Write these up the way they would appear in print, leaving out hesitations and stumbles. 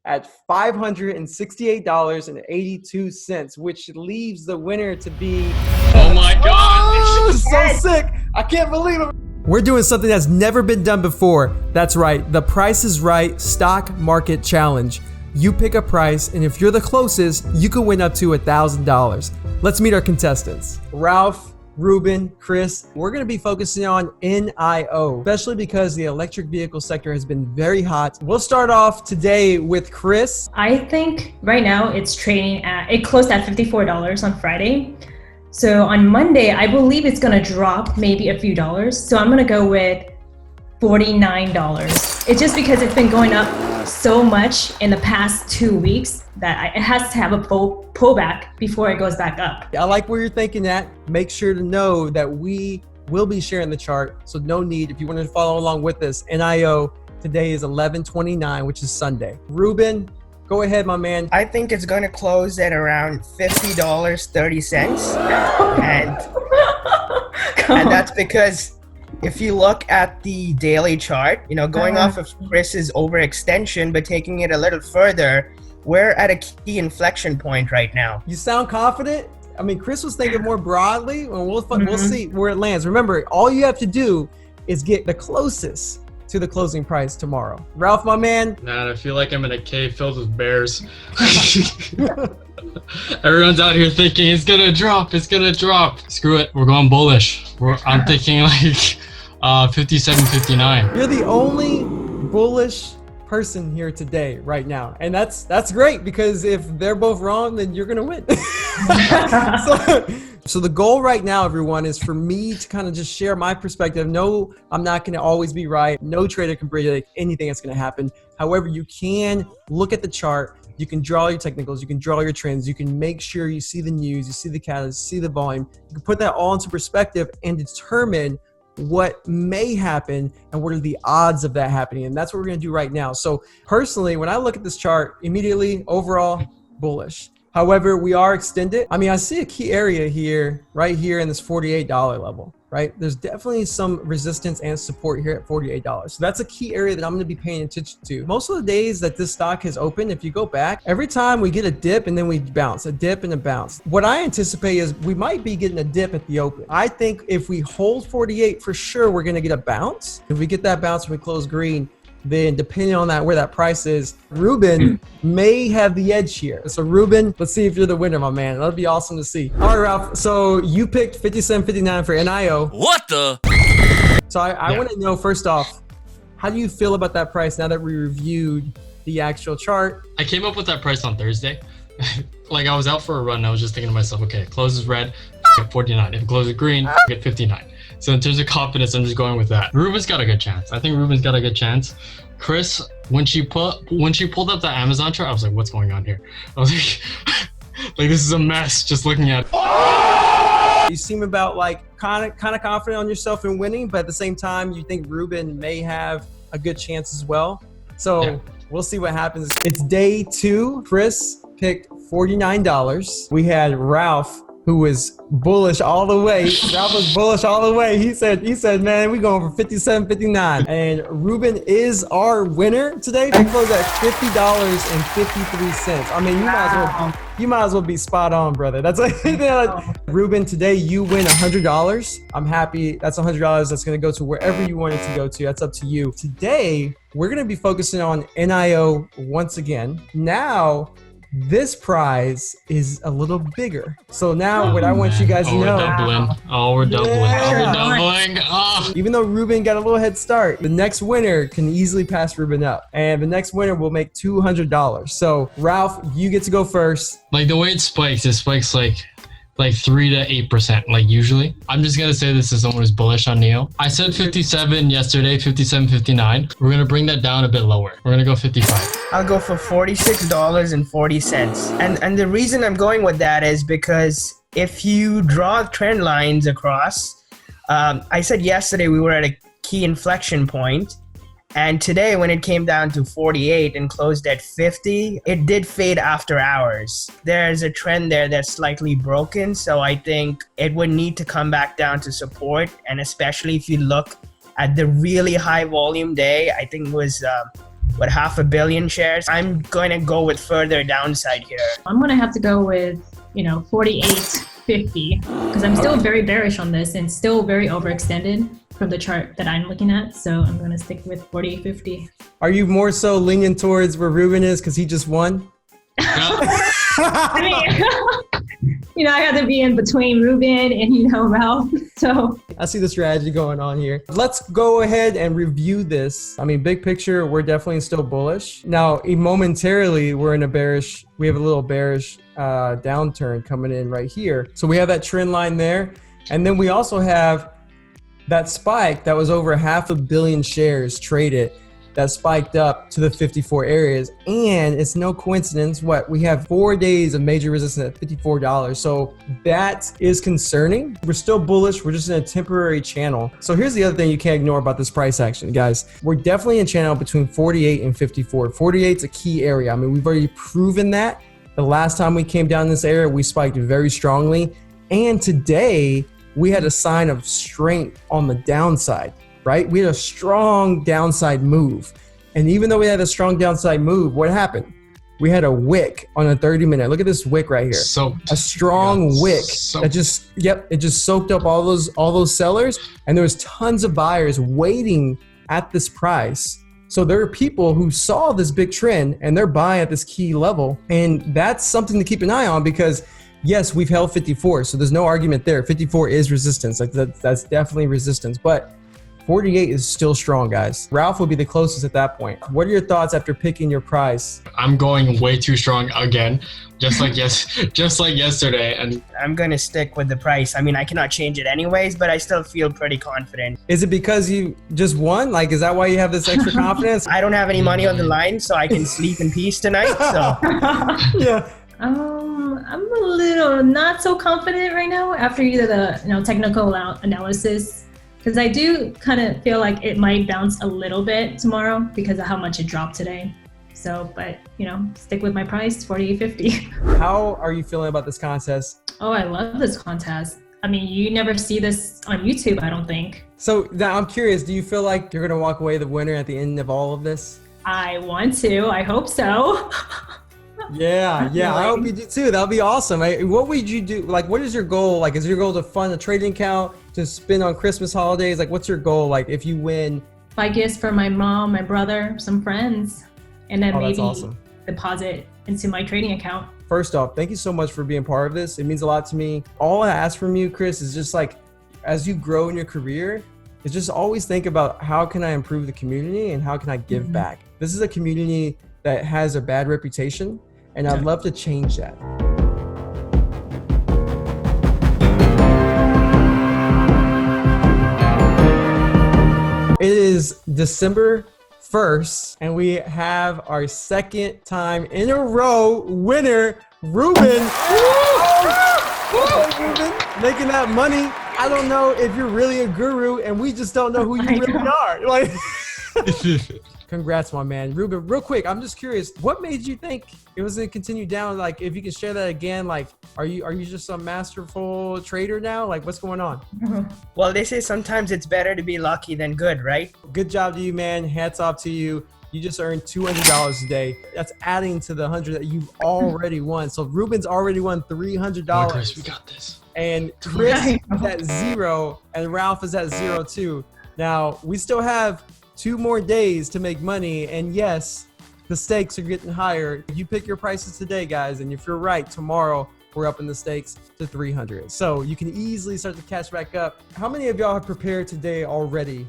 at $568.82, which leaves the winner to be... Oh my God. Oh, this is so sick. I can't believe it. We're doing something that's never been done before. That's right. The Price is Right Stock Market Challenge. You pick a price, and if you're the closest, you can win up to $1,000. Let's meet our contestants. Ralph, Reuben, Kris. We're going to be focusing on NIO, especially because the electric vehicle sector has been very hot. We'll start off today with Kris. I think right now it closed at $54 on Friday. So on Monday, I believe it's going to drop maybe a few dollars. So I'm going to go with $49. It's just because it's been going up so much in the past 2 weeks that it has to have a pullback before it goes back up. I like where you're thinking at. Make sure to know that we will be sharing the chart. So no need, if you want to follow along with us, NIO today is 11/29, which is Sunday. Reuben, go ahead, my man. I think it's going to close at around $50.30. And that's because if you look at the daily chart, going off of Kris's overextension, but taking it a little further, we're at a key inflection point right now. You sound confident. I mean, Kris was thinking more broadly, and we'll see where it lands. Remember, all you have to do is get the closest to the closing price tomorrow. Ralph, my man. Man, I feel like I'm in a cave filled with bears. Everyone's out here thinking it's gonna drop. Screw it, we're going bullish. I'm thinking like 57, 59. You're the only bullish person here today, right now, and that's great, because if they're both wrong, then you're gonna win. So the goal right now, everyone, is for me to kind of just share my perspective. No, I'm not going to always be right. No trader can predict anything that's going to happen. However, you can look at the chart. You can draw your technicals. You can draw your trends. You can make sure you see the news, you see the catalyst, see the volume. You can put that all into perspective and determine what may happen and what are the odds of that happening. And that's what we're going to do right now. So personally, when I look at this chart, immediately overall bullish. However, we are extended. I mean, I see a key area here, right here in this $48 level, right? There's definitely some resistance and support here at $48. So that's a key area that I'm gonna be paying attention to. Most of the days that this stock has opened, if you go back, every time we get a dip and then we bounce, a dip and a bounce. What I anticipate is we might be getting a dip at the open. I think if we hold 48, for sure, we're gonna get a bounce. If we get that bounce and we close green, then depending on where that price is, Reuben may have the edge here. So Reuben, let's see if you're the winner, my man. That'll be awesome to see. All right, Ralph. So you picked 57.59 for NIO. What the? So I want to know, first off, how do you feel about that price now that we reviewed the actual chart? I came up with that price on Thursday. Like, I was out for a run. I was just thinking to myself, okay, it closes red, get 49. If it closes green, get 59. So in terms of confidence, I'm just going with that. Reuben's got a good chance. I think Reuben's got a good chance. Kris, when she pulled up the Amazon chart, I was like, what's going on here? I was like, this is a mess just looking at it. You seem about like kind of confident on yourself in winning, but at the same time, you think Reuben may have a good chance as well. So we'll see what happens. It's day 2. Kris picked $49. We had Ralph, who was bullish all the way. Ralph was bullish all the way. He said, man, we going for 57.59. And Reuben is our winner today. We closed at $50.53. I mean, you might as well be spot on, brother. That's like, Reuben, today you win $100. I'm happy. That's $100 that's going to go to wherever you want it to go to. That's up to you. Today, we're going to be focusing on NIO once again. Now, this prize is a little bigger. So now what I want you guys to know. We're doubling. We're doubling. Oh. Even though Reuben got a little head start, the next winner can easily pass Reuben up. And the next winner will make $200. So Ralph, you get to go first. Like the way it spikes like 3 to 8%, like usually. I'm just gonna say this is someone who's bullish on NIO. I said 57 yesterday, 57.59. We're gonna bring that down a bit lower. We're gonna go 55. I'll go for $46.40. And the reason I'm going with that is because if you draw trend lines across, I said yesterday we were at a key inflection point. And today, when it came down to 48 and closed at 50, it did fade after hours. There's a trend there that's slightly broken, so I think it would need to come back down to support. And especially if you look at the really high volume day, I think it was what, 500 million shares. I'm going to go with further downside here. I'm going to have to go with, 48.50 because I'm still very bearish on this and still very overextended from the chart that I'm looking at. So I'm going to stick with 48.50. Are you more so leaning towards where Reuben is because he just won? I mean, I had to be in between Reuben and, Ralph. So I see the strategy going on here. Let's go ahead and review this. I mean, big picture, we're definitely still bullish. Now, momentarily, we have a little bearish downturn coming in right here. So we have that trend line there. And then we also have that spike that was over 500 million shares traded that spiked up to the 54 areas. And it's no coincidence we have 4 days of major resistance at $54. So that is concerning. We're still bullish. We're just in a temporary channel. So here's the other thing you can't ignore about this price action, guys. We're definitely in a channel between 48 and 54. 48 is a key area. I mean, we've already proven that. The last time we came down this area, we spiked very strongly. And today we had a sign of strength on the downside. Right? We had a strong downside move. And even though we had a strong downside move, what happened? We had a wick on a 30-minute. Look at this wick right here. A strong wick that just soaked up all those sellers. And there was tons of buyers waiting at this price. So there are people who saw this big trend and they're buying at this key level. And that's something to keep an eye on because yes, we've held 54. So there's no argument there. 54 is resistance. Like that's definitely resistance. But 48 is still strong, guys. Ralph will be the closest at that point. What are your thoughts after picking your price? I'm going way too strong again, just like yesterday. And I'm gonna stick with the price. I mean, I cannot change it anyways, but I still feel pretty confident. Is it because you just won? Like, is that why you have this extra confidence? I don't have any money on the line, so I can sleep in peace tonight. So yeah. I'm a little not so confident right now after either the technical analysis. Because I do kind of feel like it might bounce a little bit tomorrow because of how much it dropped today. So, but stick with my price, $48.50. How are you feeling about this contest? Oh, I love this contest. I mean, you never see this on YouTube, I don't think. So now I'm curious, do you feel like you're going to walk away the winner at the end of all of this? I want to. I hope so. Yeah, I hope you do too. That'll be awesome. What would you do? Like, what is your goal? Like, is your goal to fund a trading account to spend on Christmas holidays? Like, what's your goal? Like, if you win? Buy gifts for my mom, my brother, some friends, and then maybe awesome. Deposit into my trading account. First off, thank you so much for being part of this. It means a lot to me. All I ask from you, Kris, is just like, as you grow in your career, is just always think about how can I improve the community and how can I give back? This is a community that has a bad reputation. And I'd love to change that. It is December 1st, and we have our second time in a row winner, Reuben. Reuben, making that money. I don't know if you're really a guru, and we just don't know who you really are. Like. Congrats, my man. Reuben, real quick, I'm just curious, what made you think it was going to continue down? Like, if you can share that again, like, are you just a masterful trader now? Like, what's going on? Well, they say sometimes it's better to be lucky than good, right? Good job to you, man. Hats off to you. You just earned $200 a day. That's adding to the 100 that you've already won. So Reuben's already won $300. Kris, we got this. And Kris is at 0, and Ralph is at 0 too. Now, we still have 2 more days to make money, and yes, the stakes are getting higher. You pick your prices today, guys, and if you're right, tomorrow we're up in the stakes to 300. So you can easily start to catch back up. How many of y'all have prepared today already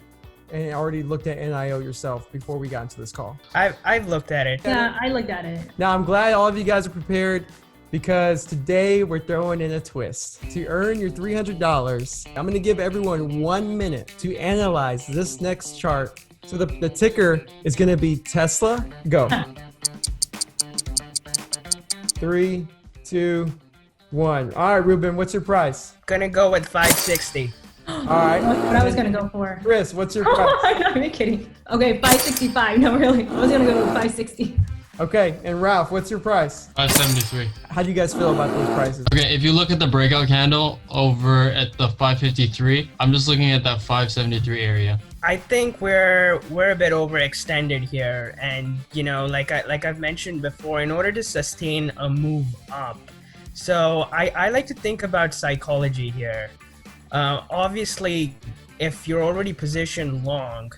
and already looked at NIO yourself before we got into this call? I've looked at it. Yeah, I looked at it. Now, I'm glad all of you guys are prepared because today we're throwing in a twist. To earn your $300, I'm going to give everyone 1 minute to analyze this next chart. So the ticker is going to be Tesla. Go. 3, 2, 1. All right, Reuben, what's your price? Gonna go with 560. All right. That's what I was going to go for. Kris, what's your price? I'm not even kidding. Okay, 565. No, really. I was going to go with 560. Okay, and Ralph, what's your price? 573. How do you guys feel about those prices? Okay, if you look at the breakout candle over at the 553, I'm just looking at that 573 area. I think we're a bit overextended here, and you know, like I've mentioned before, in order to sustain a move up, so I like to think about psychology here. Obviously, if you're already positioned long,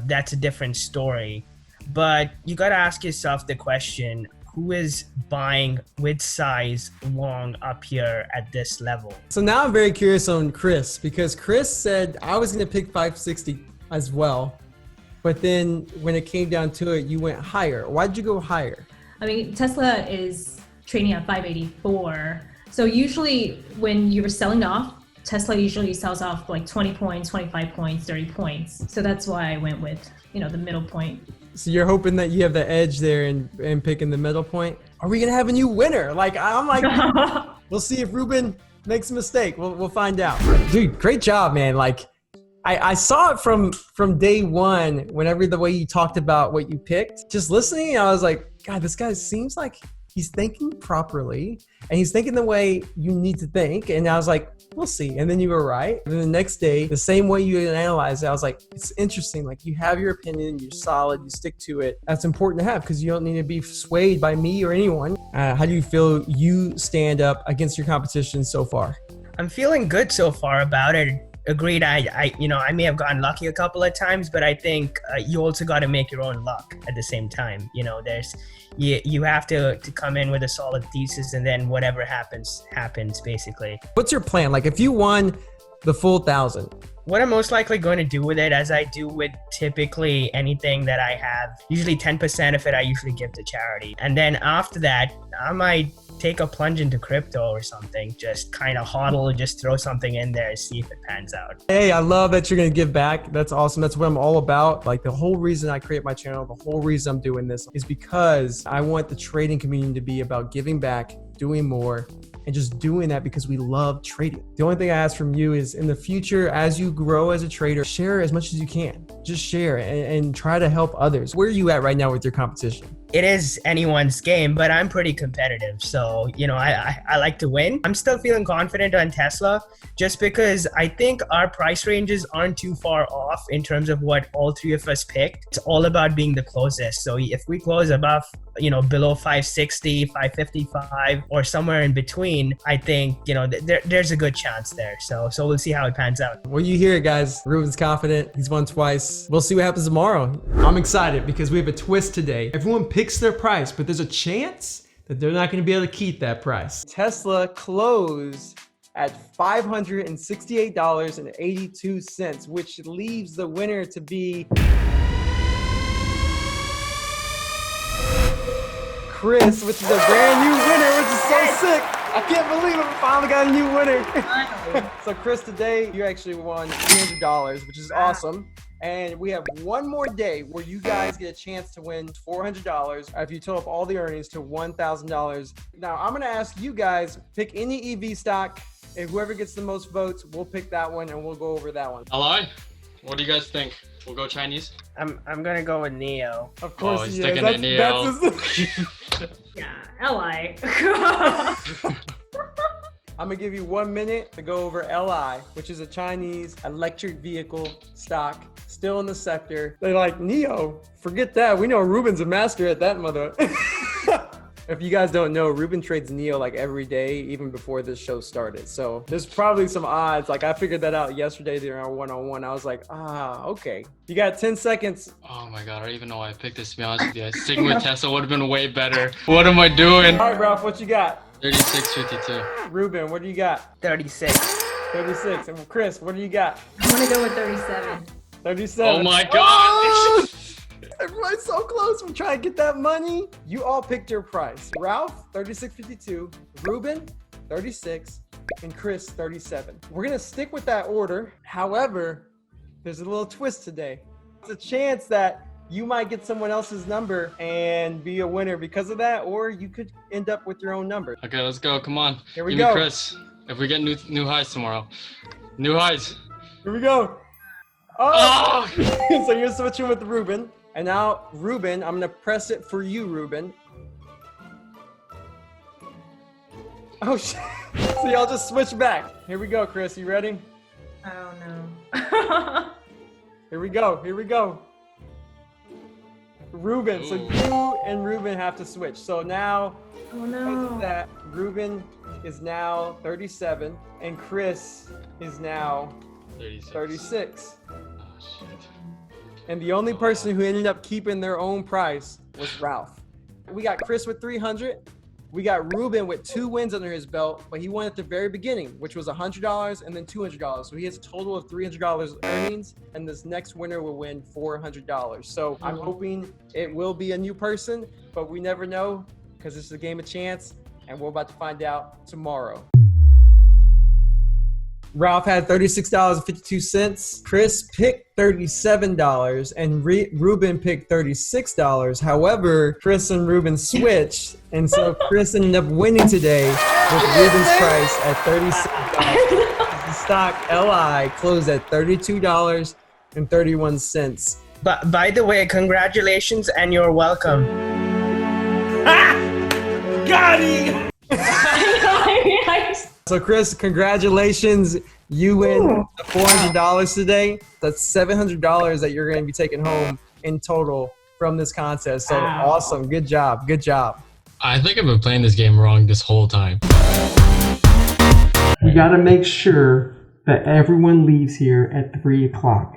that's a different story. But you got to ask yourself the question, who is buying with size long up here at this level? So now I'm very curious on Kris, because Kris said I was going to pick 560 as well. But then when it came down to it, you went higher. Why'd you go higher? I mean, Tesla is trading at 584. So usually when you're selling off, Tesla usually sells off like 20 points, 25 points, 30 points. So that's why I went with, the middle point. So you're hoping that you have the edge there and picking the middle point? Are we going to have a new winner? I'm like, we'll see if Reuben makes a mistake. We'll find out. Dude, great job, man. Like, I saw it from day one, whenever the way you talked about what you picked. Just listening, I was like, God, this guy seems like he's thinking properly and he's thinking the way you need to think. And I was like, we'll see. And then you were right. And then the next day, the same way you analyzed it, I was like, it's interesting. Like, you have your opinion, you're solid, you stick to it. That's important to have because you don't need to be swayed by me or anyone. How do you feel you stand up against your competition so far? I'm feeling good so far about it. Agreed. I may have gotten lucky a couple of times, but I think you also got to make your own luck at the same time. You have to come in with a solid thesis, and then whatever happens basically. What's your plan? Like, if you won the full 1,000, what I'm most likely going to do with it, as I do with typically anything that I have, usually 10% of it I usually give to charity. And then after that, I might take a plunge into crypto or something, just kind of hodl, just throw something in there and see if it pans out. Hey, I love that you're going to give back. That's awesome. That's what I'm all about. Like, the whole reason I create my channel, the whole reason I'm doing this is because I want the trading community to be about giving back, doing more, and just doing that because we love trading. The only thing I ask from you is, in the future, as you grow as a trader, share as much as you can. Just share and try to help others. Where are you at right now with your competition? It is anyone's game, but I'm pretty competitive. So, I like to win. I'm still feeling confident on Tesla just because I think our price ranges aren't too far off in terms of what all three of us picked. It's all about being the closest. So if we close above, below 560, 555, or somewhere in between, I think, there's a good chance there. So we'll see how it pans out. Well, you hear it, guys. Reuben's confident. He's won twice. We'll see what happens tomorrow. I'm excited because we have a twist today. Everyone picks their price, but there's a chance that they're not going to be able to keep that price. Tesla closed at $568.82, which leaves the winner to be Kris, which is a brand new winner, which is so sick. I can't believe it. We finally got a new winner. So Kris, today you actually won $300, which is awesome. And we have one more day where you guys get a chance to win $400 if you total up all the earnings to $1,000. Now, I'm going to ask you guys, pick any EV stock, and whoever gets the most votes, we'll pick that one and we'll go over that one. Ally, what do you guys think? We'll go Chinese? I'm going to go with Neo. Of course, he's sticking to Neo. Yeah, LI. I'm gonna give you 1 minute to go over LI, which is a Chinese electric vehicle stock, still in the sector. They're like, Neo, forget that. We know Reuben's a master at that, mother. If you guys don't know, Reuben trades Neo like every day, even before this show started. So there's probably some odds. Like, I figured that out yesterday during our one-on-one. I was like, okay. You got 10 seconds. Oh my God, I don't even know why I picked this, to be honest with you. Sticking with Tesla would have been way better. What am I doing? All right, Ralph, what you got? 36.52. Reuben, what do you got? 36. 36. And Kris, what do you got? I'm going to go with 37. 37. Oh my God. Oh! Everyone's so close. We're trying to get that money. You all picked your price. Ralph, 36.52. Reuben, 36. And Kris, 37. We're going to stick with that order. However, there's a little twist today. It's a chance that you might get someone else's number and be a winner because of that, or you could end up with your own number. Okay, let's go. Come on. Here we Give go. me Kris. If we get new highs tomorrow. New highs. Here we go. Oh! So you're switching with Reuben. And now, Reuben, I'm going to press it for you, Reuben. Oh shit. So y'all just switch back. Here we go, Kris. You ready? I don't know. Here we go. Here we go. Reuben. So you and Reuben have to switch. So now, Oh because of no. that, Reuben is now 37 and Kris is now 36. Oh, shit. And the only person who ended up keeping their own price was Ralph. We got Kris with 300. We got Reuben with 2 wins under his belt, but he won at the very beginning, which was $100 and then $200. So he has a total of $300 earnings, and this next winner will win $400. So I'm hoping it will be a new person, but we never know because this is a game of chance, and we're about to find out tomorrow. Ralph had $36.52. Kris picked $37 and Reuben picked $36. However, Kris and Reuben switched, and so Kris ended up winning today with Reuben's price at $36. The stock LI closed at $32.31. But by the way, congratulations and you're welcome. Got him! So Kris, congratulations. You win the $400 today. That's $700 that you're going to be taking home in total from this contest. So awesome. Good job. Good job. I think I've been playing this game wrong this whole time. We got to make sure that everyone leaves here at 3 o'clock.